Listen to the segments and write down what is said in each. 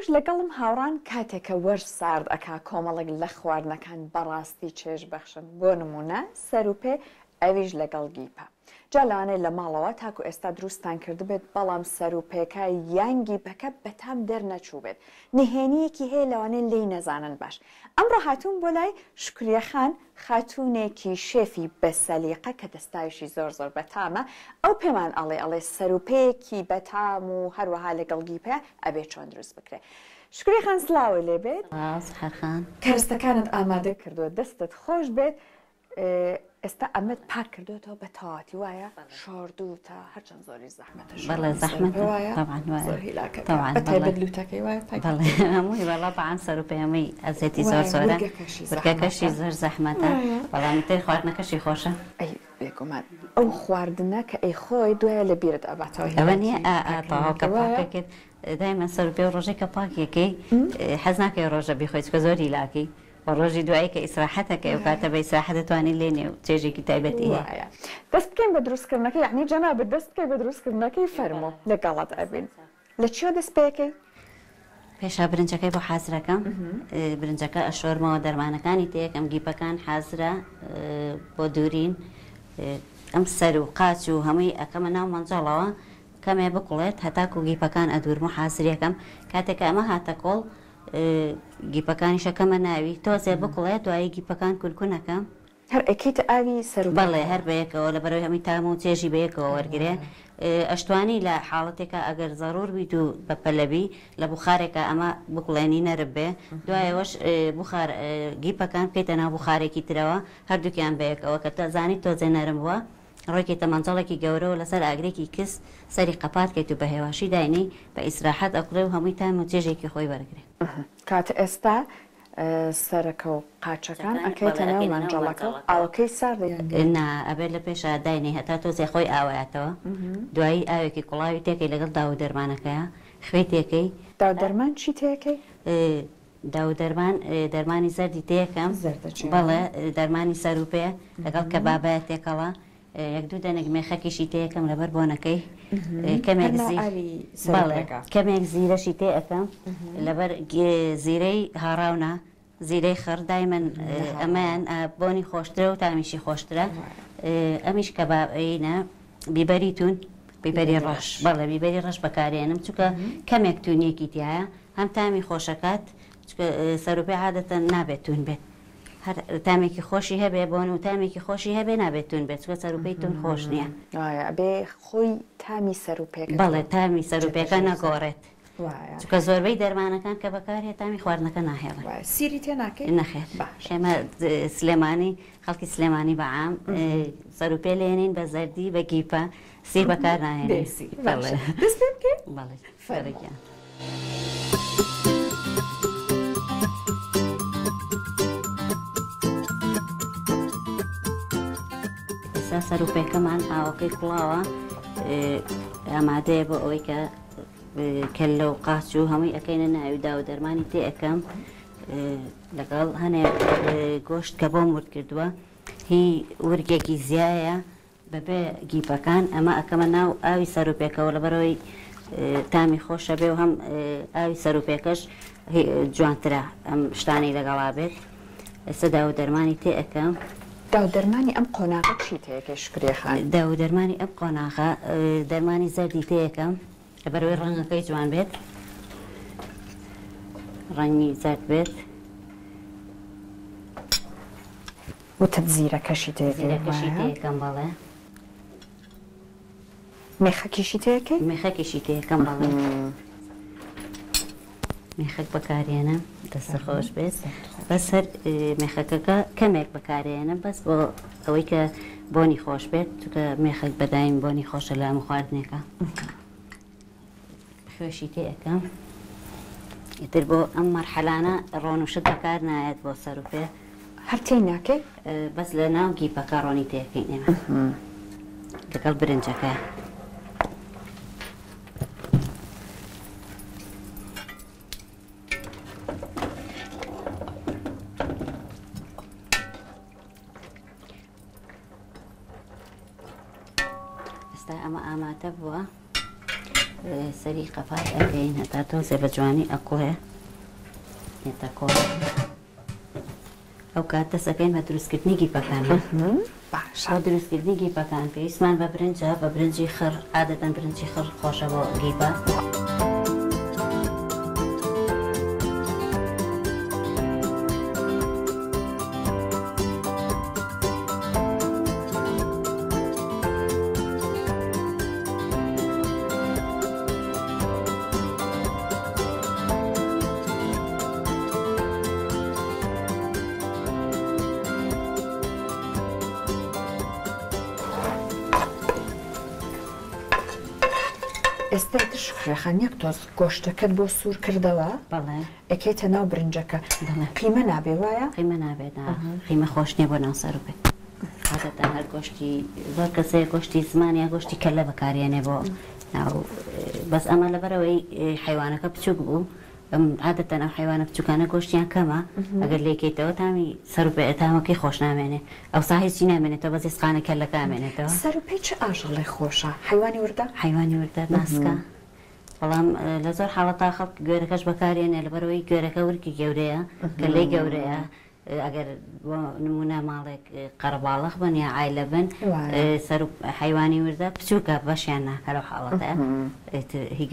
ئێمەش لەگەڵم هاوڕان کاتێکە وەرز سارد ئەکا کۆمەڵێک لە خواردنەکان بەڕاستی چێژ بەخشن بۆ نمونە سەر و پێ ئەویش لەگەڵ گیپە جا لەوانەیە لە ماڵەوە تاکو ئێستا دروستان کردبێت بەڵام سەر و پێکە یان گیپەکە بەتام دەرنەچوو بێت نهێنیەکی هەیە لەوانەیە لی نەزانن باش ئەمڕۆ هاتوون بۆ لای شکریە خان خاتوونێکی شێفی بەسەلیقە کە دەستایشی زۆر زۆر بەتامە ئەو پێمان ئەڵێ سەر و پێیەکی بەتام و هەروەها لەگەڵ گیپە ئەبێ چۆن دروست بکرێت شکریە خان سلااوە لێبێت هەرخان کەرستەکانت ئامادە کردووە دەستت خۆش بێت ئێستا ئەمەت پاک کردوێتەوە بە تەواتی وایە شاردوو تا هەرچەند زۆری زەحمەتە بەڵێ زەحمەت بەتایبەت لوتەکەی وایە بەڵێ هەمووی بەڵا بەعام سەر و پێمەی ئەزێتی زۆر زۆرە ورگەکەشی زۆر زەحمەتە بەڵام تێی خواردنەکەشی خۆشە ئەی بێگومان ئەو خواردنە کە ئەی خۆی دوایە لە بیرت ئەباتەوە ئەوە نییە تەواوکە پاکەکەت دایمە سەر و پێ و ڕۆژێک کە پاکیەکەی حەز ناکەی ڕۆژە بیخۆیت کە زۆری لاکی ڕۆژی دوایی کە ئیسراحەتەکە و کاتە بە ئیسراحە دەتوانین لێنێ و چێژێکی تایبەتی هەیە دەست بکەین بە دروستکردنەکەی یعنی جەنابەت دەست بکەی بە دروستکردنەکەی فەرموو لەگەڵت ئەبین لە چیۆ دەست پێکەی پێشا برنجەکەی بۆ حازرەکەم برنجەکە ئەشۆرمەوە دەرمانەکانی تێکەم گیپەکان حازرە بۆ دوورین ئەم سەر و قاچ و هەمووی ئەەکەمە ناو مەنجەڵەوە کەمێ بکوڵێت هەتاکو گیپەکان ئەدورم و حازریەکەم کاتێکە ئەمە هاتە کۆڵ گیپەکانی شەکەمە ناوی تۆزێ بکڵێت دوایی گیپەکان کونکونەکەم هەر ئەکیت ئاوی سەر بەڵێ هەر بەیەکەوە لە بەرەوەی هەمی تام و چێژی بەیەکەوە وەرگێ ئەشتوانی لە حاڵەتێکە ئەگەر زەڕور بیت و بەپەلەبی لە بخارێکە ئەمە بکڵێنی نەربێ دوایەوەش بخار گیپەکان بکەیتە ناو بخارێکی ترەوە هەردووکیان بەیەکەوە کە تەزانی تۆزێ نەرم بووە ڕۆیکێتە مەنجەڵێکی گەورەوە لەسەر ئاگرێکی کەس سەری قەپات کەیت و بە هێواشی داینی بە ئیسراحەت ئەقڵێ و هەمووی تام و چێژێکی خۆی وەرگێ کاتە ئێستا سەرەکە و قاچەکان ئەکەیتە ناو مەنجەڵەکە ئاوەکەی نا ئەبێت لە پێشە داینی هەتا تۆزێ خۆی ئاوایەتەوە دوایی ئاوێکی کوڵاوی تێکەی لەگەڵ داو دەرمانەکەیە خوێ تێکەی داو دەرمان چی تێکەی؟ داو دەرمان دەرمانی زەردی تێکەم بەڵێ دەرمانی سەر و پێ لەگەڵ کە بابایە تێکەڵە یەک دوو دەنێک مێخەکیشی تێکەم لەبەر بۆنەکەی کەمێک زیرەشی تێ ئەەکەم لەبەر زیرەی هاڕاونە زیرەی خڕ دایمەن ئەمەیان بۆنی خۆشترە و تامیشی خۆشترە ئەمیش کە بابینە بیبەری تون بیبەری ڕەش بەڵێ بیبەری ڕەش بەکارێنم چونکە کەمێک تونیەکی تایە هەم تامی خۆشەکات سەر و پێ عادەتەن نابێت تون بێت هەر تامێکی خۆشی هەبێ بۆن و تامێکی خۆشی هەبێ نابێتون بێت چکە سەرروپەی تون خۆش نییە بێ خۆی تامی سەرروپێک بەڵێ تامی سەرروپێکە نەگۆڕێت چکە زۆربەی دەرمانەکان کە بەکارێ تامی خواردنەکە ناهێڵێت سیری تێ ناکەیت نەخێت شێمە سلێمانی خەڵکی سلێمانی بەعام سەرروپێ لێنین بە زەردی بە گیپە سیر بەکار ناهێنێت دەست پێ بکەیت بەڵێ فەرەکیان سەرروپێکەمان ئاوەکەی کوڵاوە ئامادەیە بۆ ئەوەی کە کەللە و قاچ و هەمووی ئەەکەینە ناوی دا و دەرمانی تێ ئەەکەم لەگەڵ هەنێک گۆشت کە بۆم ورد کردووە هی ورگێکی زیایە بەبێ گیپەکان ئەمە ئەەکەمە ناو ئاوی سەرروپێکەوە لەبەرەوەی تامی خۆشە بێ و هەم ئاوی سەرروپێکەش جوانترە ئەم شتانی لەگەڵا بێت ئێستا دا و دەرمانی تێ ئەەکەم داو دەرمانی ئەم قۆناغە چی تەیەکە شکرێخان داو دەرمانی ئەم قۆناغە دەرمانی زەردی تەیەکەم لەبەرەوەی ڕەنگەکەی جوان بێت ڕەنگی زەرد بێت وتت زیرەکەشی تەیەکەم بەڵێ مێخەکیشی تەیەکەی مێخەکیشی تەیەکەم بەڵێ مێخەک بەکارێنم دەستە خۆش بێت بەس هەر مێخەکەکە کەمێک بەکارێنم بەس بۆ ئەوەی کە بۆنی خۆش بێت چونکە مێخەک بەدایم بۆنی خۆشە لە هەموو خواردنێکە خوێشی تێ ئەەکەم ئیتر بۆ ئەم مەرحەلانە ڕۆن و شت بەکار نایەت بۆ سەر و پێ هەر تێی ناکەی بەس لە ناو گیپەکە ڕۆنی تێەکەین ئێمە لەگەڵ برنجەکە ئەمە ئامادە بووە سەری قەپات ئەکەین هەتا تۆزێ بە جوانی ئەقوڵێ هێتا کۆڵ ئەو کات دەسەکەین بە دروستکردنی گیپەکان باشە دروستکردنی گیپەکان پێویستمان بە برنجە بە برنجی خڕ عادەتەن برنجی خڕ خۆشە بۆ گیپە ئێستا شخێخان یەک تۆز گۆشتەکەت بۆ سوور کردەوە بەڵێ ئەکەیتە ناو برنجەکە قیمە نابێ وایە قیمە نابێت قیمە خۆش نییە بۆ ناو سەر بێت عادەتەن هەر گۆشتی زۆر کەسەیە گۆشتی زمان یا گۆشتی کەلە بەکارێنێ بۆ بەس ئەمە لەبەرەوەی حیوانەکە بچووک بوو عادەتەن ئەو حیوانە بچووکانە گۆشتیان کەمە ئەگەر لێکیتەوە تامی سەرپێ تامەکەی خۆش نامێنێ ئەو ساهیچی نامێنێتەوە بەزی سقانە کەلەکە ئامێنێتەوە سەرپێ چ ئاژەڵی خۆشە حیوانی وردە حیوانی وردە ناسکە بەڵام لە زۆر حاڵەتا خەڵک گوێرەکەش بەکارێنێ لەبەرەوەی گوێرەکە ورکی گەورەیە کە لێ گەورەیە ئەگەر نمونە ماڵێک قەرەباڵغ بن یا عایلە بن سەر حیوانی وردە بچووکە بەشیان ناکە لەو حاڵەتەیە هی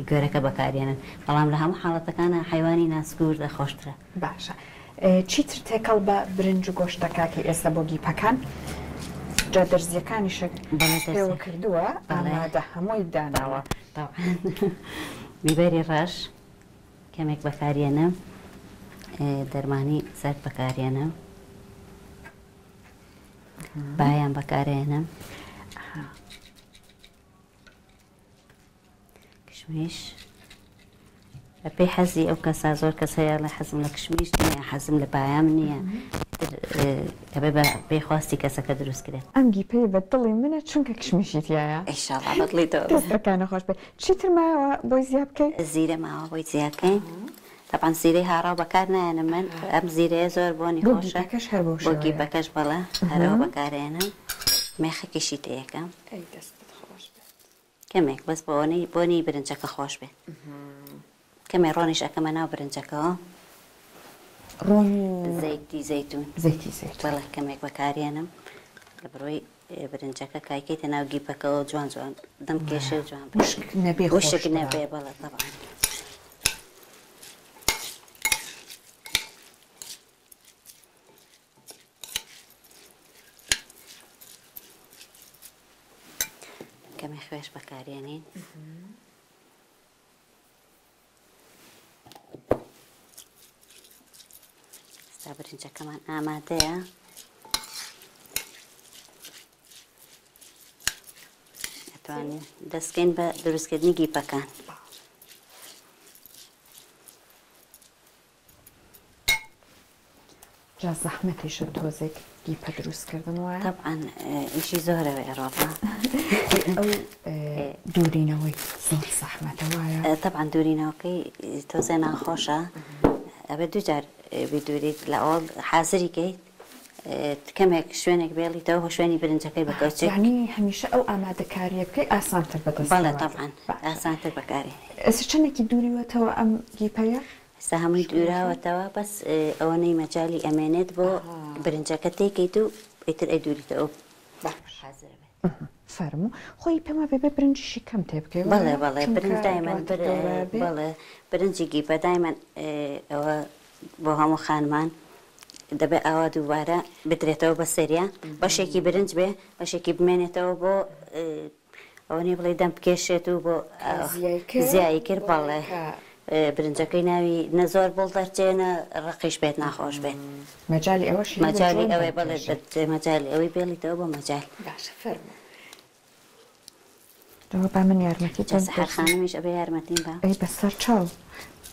گوێرەکە بەکارێنن بەڵام لە هەموو حاڵەتەکانە حیوانی ناسک و وردە خۆشترە باشە چیتر تێکەڵ بە برنج و گۆشتەکەکی ئێستا بۆ گیپەکان جا دەرزیەکانیشە پێوە کردووە ئامادە هەمووی داناوە بیبەری ڕەش کەمێک بەکارێنە دەرمانی سەر بەکارێنە بایان بەکارێنە کشمیش بە پێی حەزی ئەو کەسا زۆر کەس هەیە لە حەزم لە کشمیش نییە حەزم لە بایام نییە ئەبێ بە پێخواستی کەسەکە دروست کرێت ئەم گیپەیە بە دڵی منە چونکە کشمیشیتیایە ئینشاڵڵا بەدڵیتەوە دەستەکانە خۆش بێت چیتر ماوە بۆی زیاد بکەیت زیرە ماوە بۆی زیادکەین طبعا زیرەی هاڕاو بەکار نایەنە من ئەم زیرەیە زۆر بۆنی خۆشە بۆ گیپەکەش بەڵێ هەرەوە بەکارێنم مێخەکەشی تەیەکەم کەمێک بەس بۆنی برنجەکە خۆش بێت کەمێ ڕۆنیش ئەەکەمە ناو برنجەکەەوە زەیتی زەیتون بەڵێ کەمێک بەکارێنم لە بڕۆی برنجەکە کایکەیتە ناو گیپەکەەوە جوان جوان دەم کێشە جوان وشک نەبێ بەڵێ طبعا کەمێ خوێش بەکارێنین ئێستا برنجەکەمان ئامادەیە دەتوانین دەستکەین بە دروستکردنی گیپەکان جا زەحمەتیشە تۆزێک گیپە دروستکردن وایە طبعا ئیشی زۆرەوەی ڕۆڵە ئەو دوورینەوەی زۆر زەحمەتە وایە طبعا دوورینەوەکەی تۆزێ ناخۆشە ئەبێ دووجار بیدووریت لە ئەوڵ حازریکەیت کەمێک شوێنێک بێڵیتەوە بۆ شوێنی برنجەکەی بەکەوچێت یعنی هەمیشە ئەو ئامادەکاریە بکەی ئاسانتر بەدەست بەڵێ طبعا ئاسانتر بەکارێ ئێستا چەندێکی دووریوەتەوە ئەم گیپەیە ئێستا هەمووی دووراوەتەوە بەس ئەوەنەی مەجای ئەمێنێت بۆ برنجەکە تێکەیت و ئیتر ئەیدووریتەوە حازر بێت فەرموو خۆی پێما بێ برنجیشی کەم تێ بکەی بەڵێ بەڵێ برنج دایمەن بەڵێ برنجی گیپە دایمەن ئەوە بۆ هەموو خانمان دەبێت ئاوا دووبارە بدرێتەوە بە سەریە بەشێکی برنج بێ بەشێکی بمێنێتەوە بۆ ئەوەنی بڵێ دەم بکێشێت و بۆ زیایی کرد بەڵێ برنجەکەی ناوی نەزۆر بڵ دەرچێنە ڕقیش بێت ناخۆش بێت مەجای ئەوەش مەجای ئەوەی بڵێ مەجای ئەوەی بێڵیتەوە بۆ مەجای باشە فەرموو دەوە با من یارمەتی هەر خانمیش ئەبێ یارمەتیم بە ئەی بەسەر چاو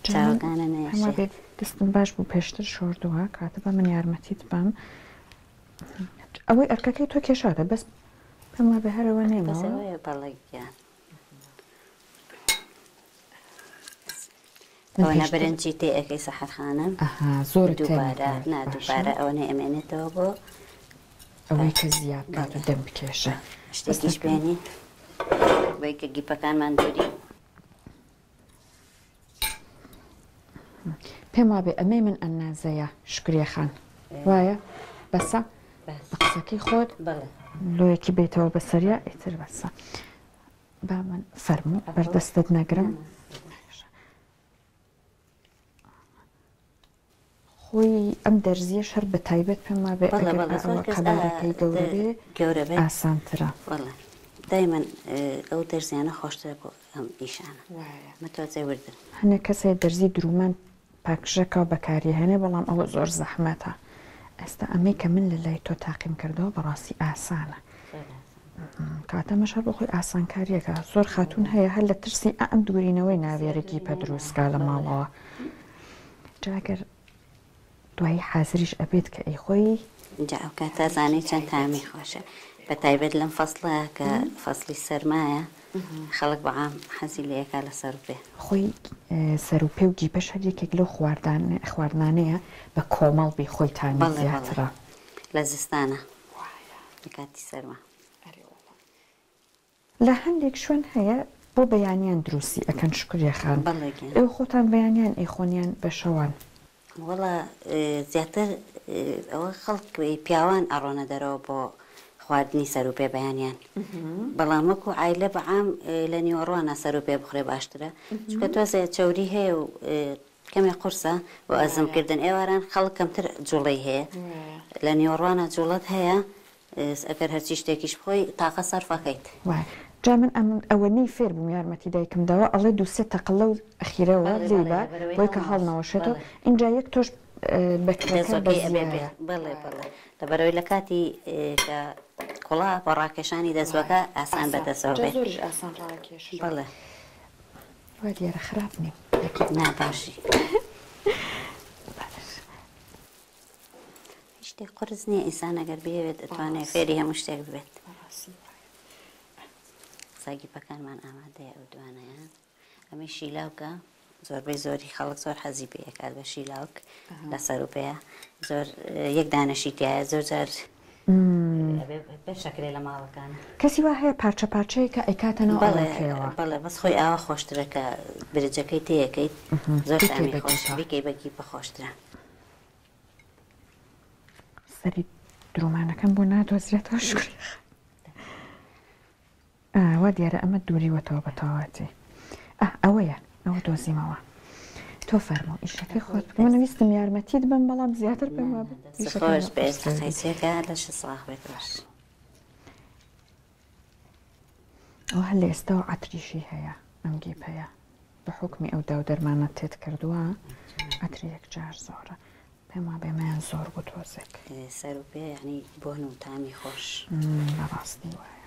چاوەکانە نەیەشێت بێت دەستم باش بوو پێشتر شۆردووە کاتە بە من یارمەتیت بم ئەوەی ئەرکەکەی تۆ کێشادە بەس پێما بە هەرەوە نێمەوە بەڵێکیان ئەوەنە برنجی تێ ئەەکەی سەحەرخانم زۆر دووبارە دووبارە ئەوەنە ئەمێنێتەوە بۆ ئەوەی کە زیاد دەم بکێشە شتێکیش بێنین وەی کە گیپەکانمان دووری پێم وابێ ئەمەی من ئەنازەیە شکریە خان وایە بەسە بە قسەکەی خۆت لۆیەکی بێتەوە بەسەریا ئیتر بەسە با من فەرموو بەردەستت نەگرم خۆی ئەم دەرزیە شەر بە تایبەت پێم وابێ قەبارەکەی گەورە بێ ئاسانترە دایما ئەو دەرزیانە خۆشترە بۆ ئەم ئیشانە مەتۆجێ وردن هەنێ کەسێ دەرزی درومان پاکژەکە بەکاری هەنێ بەڵام ئەوە زۆر زەحمەتە ئێستا ئەمەی کە من لە لای تۆ تاقیم کردەوە بەڕاستی ئاسانە کاتەمەش هەر بۆ خۆی ئاسانکاریەکە زۆر خاتون هەیە هەر لە ترسی ئەم دوورینەوەی ناوێرەگی پە دروستکا لە ماڵەوە جاگەر دوایی حازریش ئەبێت کە ئەی خۆی جا ئەو کاتە زانەی چەند تامی خۆشە بە تایبەت لەم فەسڵە کە فەسڵی سەرمایە خەڵک بەعام حەزی لەیەکا لە سەر بێ خۆی سەروپێ و گیپەش هەرێکێک لەو خواردانەیە بە کۆمەڵ بێ خۆی تامی زیاترە لە زستانە لە کاتی سەرما لە هەندێک شوێن هەیە بۆ بەیانیان دروستی ئەکەن شکریە خان ئێوە خۆتان بەیانیان ئەیخۆنیان بە شەوان وەڵا زیاتر ئەوە خەڵک پیاوان ئەڕۆنە دەرەوە بۆ خواردنی سەروپێ بەیانیان بەڵام وەکو عایلە بەعام لە نیوەڕوانە سەروپێ بخورێ باشترە چونکە تۆزێ چەوری هەیە و کەمێ قورسە و ئەزمکردن ئێواران خەڵک کەمتر جوڵەی هەیە لە نیوەڕوانە جوڵەت هەیە ئەگەر هەرچی شتێکیش بخۆی تاقە سەرفەکەیت جا من ئەوەنەی فێر بووم یارمەتی دایکم داوە ئەڵێ دووسێ تەقلە و ئەخیرەوە لێبە بۆی کە هەڵنەوەشێتەوە اینجا یەک تۆش بڵێ لەبەرەوەی لە کاتی کە کوڵا بە ڕاکێشانی دەستوەکە ئاسان بەدەسەوە بێت بڵێ دیارە خراپ نیم ناباشی شتێک قرس نییە ئینسان ئەگەر بێوێت دەتوانێت فێری هەموو شتێک بێت ساگیپەکانمان ئامادەیە ئەو دوانەیە ئەمەی شیلاوکە زۆربەی زۆری خەڵک زۆر حەزی پێ ئەکات بە شیلاوک لە سەروپەیە زۆر یەک دانەشی تایە زۆر جار شەکرێ لە ماڵەکانە کەسی وا هەیە پارچە پارچەیەکە ئەیکاتەنەوە بەڵێ بەس خۆی ئاوا خۆشترە کە برجەکەی تەیەکەیت زۆر تامی خۆش بیکەی بەگی بەخۆشترە سەری درۆمانەکەم بۆ نادۆزرێتەوە شکر وا دیارە ئەمە دووریوەتەوە بە تەواوەتی ئەوەیە ئەوە دۆزیمەوە تۆ فەرمۆ ئیشەکەی خۆت من ویستم یارمەتیت بم بەڵام زیاتر پێم وابێ خۆش بێت خەیسیەکە لە ش ساغ بێت باش ئەو هەر لە ئێستاوە عەتریشی هەیە ئەم گیپەیە بە حوکمی ئەو داو دەرمانە تێت کردووە عەتری یەکجار زۆرە پێم وابێ مایان زۆر بوو تۆزێک سەروپێ یعنی بۆن و تامی خۆش بەڕاستی وایە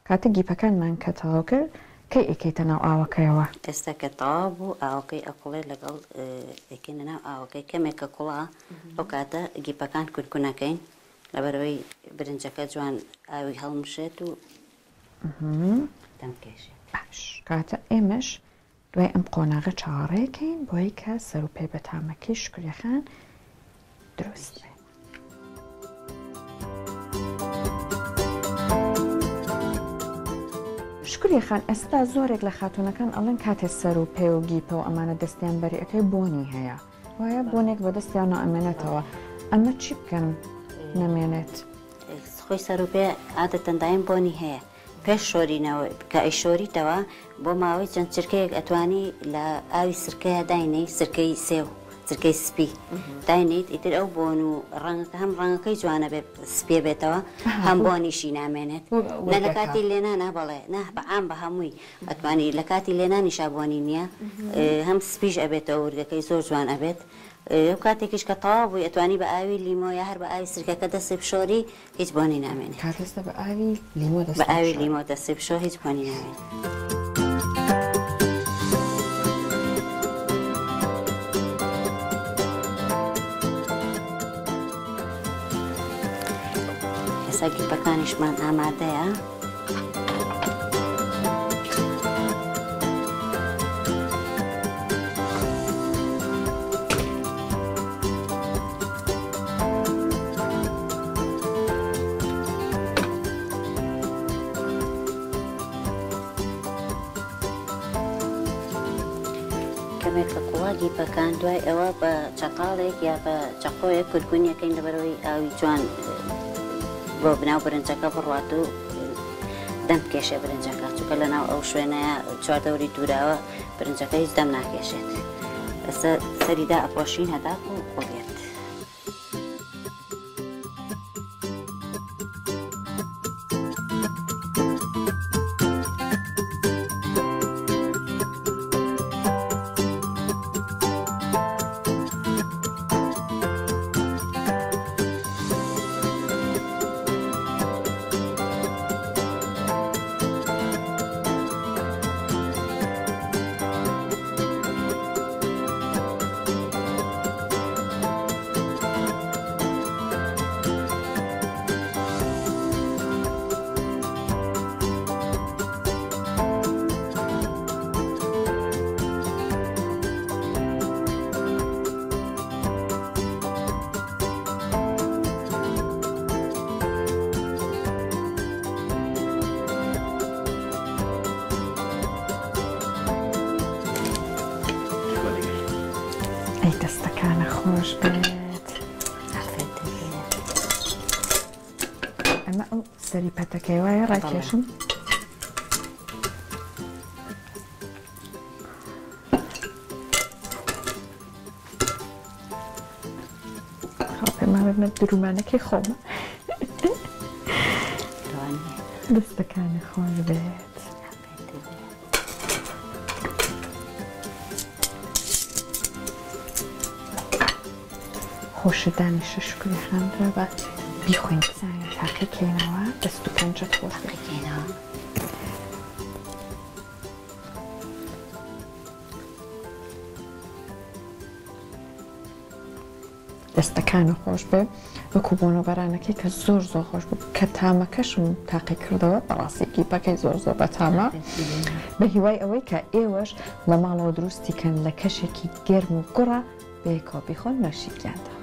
کاتە گیپەکانمان کە تەواو کرد کەی ئەکەیتە ناو ئاوەکەیەوە ئێستا کە تەواو بوو ئاوەکەی ئەقوڵێ لەگەڵ ئەکەینە ناو ئاوەکەی کەمێکە کوڵا ئەو کاتە گیپەکان کورکوونەکەین لەبەرەوەی برنجەکە جوان ئاوی هەڵمشێت و دەمکێشێت باش کاتە ئێمەش دوای ئەم قۆناغە چاوەڕێکەین بۆی کە سەروپێ بە تامەکەی شکریەخان دروست بێت شکریە خان ئێستا زۆرێک لە خاتونەکان ئەڵێن کاتێ سەر و پێ و گیپە و ئەمانە دەستیان بەریەکەی بۆنی هەیە وایە بۆنێک بە دەستیان ئەمێنێتەوە ئەمە چی بکەن نەمێنێت خۆی سەر و پێ عادەتەن دایم بۆنی هەیە پێش شۆرینەوە کە ئەی شۆریتەوە بۆ ماوەی چەند چرکەیەک ئەتوانی لە ئاوی سرکەیە داینەی سرکەی سێو سرکەی سپی داینیت ئیتر ئەو بۆن و ڕەنگەکە هەم ڕەنگەکەی جوانە بێ سپێ بێتەوە هەم بۆنیشی نامێنێت نە لە کاتی لێنانە بەڵێ نە بەعام بە هەمووی ئەتوانی لە کاتی لێنانی شابوانی نییە هەم سپیش ئەبێتەوە وردەکەی زۆر جوان ئەبێت ئەو کاتێکیش کە تەواو بووی ئەتوانی بە ئاوی لیمۆ یا هەر بە ئاوی سرکەکە دەسێ بشۆری هیچ بۆنی نامێنێت کاتێستا بە ئاوی لیمۆ بە ئاوی لیمۆ دەسێ بشۆ هیچ بۆنی نامێنێت گیپەکانیشمان ئامادەیە ئەمێک کە قوڵاگی پەکان دوای ئەوە بە چەقاڵێک یا بە چەقۆیەک کورکونیەکەین لەبەرەوەی ئاوی جوان بۆ بناو برنجەکە بڕوات و دەم کێشێ برنجەکە چونکە لەناو ئەو شوێنەیە چواردەوری دووراوە برنجەکە هیچ دەم ناکێشێت ئەستا سەریدا ئەپۆشین هەداک و قوڵێت ئەی دەستەکانە خۆش بێت ئەمە ئەو سەری پەتەکەی وایە ڕاکێشم پێمانە درومانەکەی خۆمە دەستەکانە خۆش بێت خۆشدانی شکری خاندرا بە بیخۆین بزانین تاقیکەینەوە دەست و پەنجەت خۆش بکەینەوە دەستەکانە خۆش بێ وەکو بۆنەبەرانەکەی کە زۆر زۆر خۆش بوو کە تامەکەشم تاقی کردەوە بەڕاستێکی پەکەی زۆر زۆر بەتامە بە هیوای ئەوەی کە ئێوەش لە ماڵەوە دروستیکەن لە کەشێکی گەرم و گوڕە بەیەکەوە بیخۆن نەشیکیاندا